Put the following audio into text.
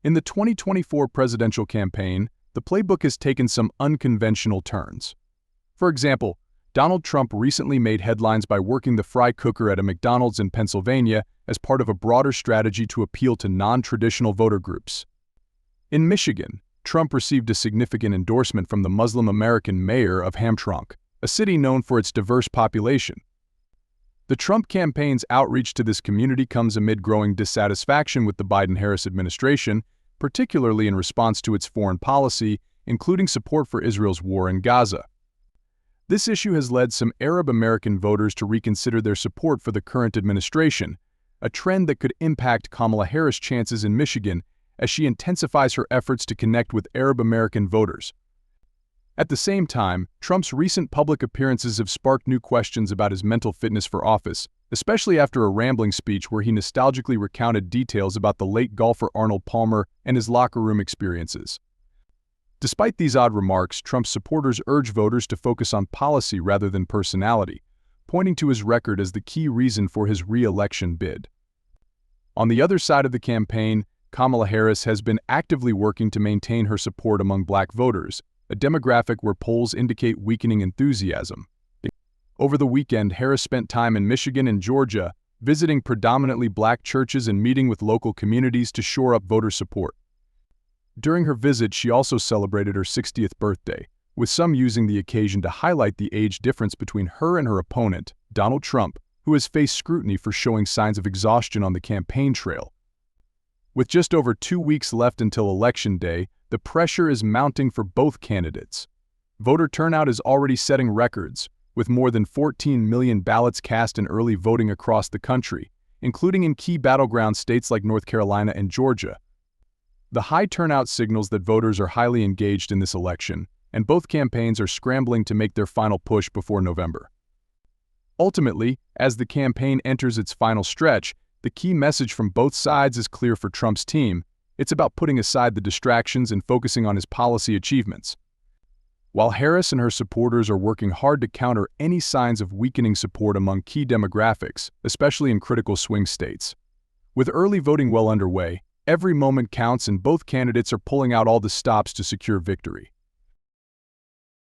In the 2024 presidential campaign, the playbook has taken some unconventional turns. For example, Donald Trump recently made headlines by working the fry cooker at a McDonald's in Pennsylvania as part of a broader strategy to appeal to non-traditional voter groups. In Michigan, Trump received a significant endorsement from the Muslim-American mayor of Hamtramck, a city known for its diverse population. The Trump campaign's outreach to this community comes amid growing dissatisfaction with the Biden-Harris administration, particularly in response to its foreign policy, including support for Israel's war in Gaza. This issue has led some Arab American voters to reconsider their support for the current administration, a trend that could impact Kamala Harris' chances in Michigan as she intensifies her efforts to connect with Arab American voters. At the same time, Trump's recent public appearances have sparked new questions about his mental fitness for office, especially after a rambling speech where he nostalgically recounted details about the late golfer Arnold Palmer and his locker room experiences. Despite these odd remarks, Trump's supporters urge voters to focus on policy rather than personality, pointing to his record as the key reason for his re-election bid. On the other side of the campaign, Kamala Harris has been actively working to maintain her support among Black voters, a demographic where polls indicate weakening enthusiasm. Over the weekend, Harris spent time in Michigan and Georgia, visiting predominantly Black churches and meeting with local communities to shore up voter support. During her visit, she also celebrated her 60th birthday, with some using the occasion to highlight the age difference between her and her opponent, Donald Trump, who has faced scrutiny for showing signs of exhaustion on the campaign trail. With just over 2 weeks left until Election Day, the pressure is mounting for both candidates. Voter turnout is already setting records, with more than 14 million ballots cast in early voting across the country, including in key battleground states like North Carolina and Georgia. The high turnout signals that voters are highly engaged in this election, and both campaigns are scrambling to make their final push before November. Ultimately, as the campaign enters its final stretch, the key message from both sides is clear for Trump's team. It's about putting aside the distractions and focusing on his policy achievements. While Harris and her supporters are working hard to counter any signs of weakening support among key demographics, especially in critical swing states. With early voting well underway, every moment counts and both candidates are pulling out all the stops to secure victory.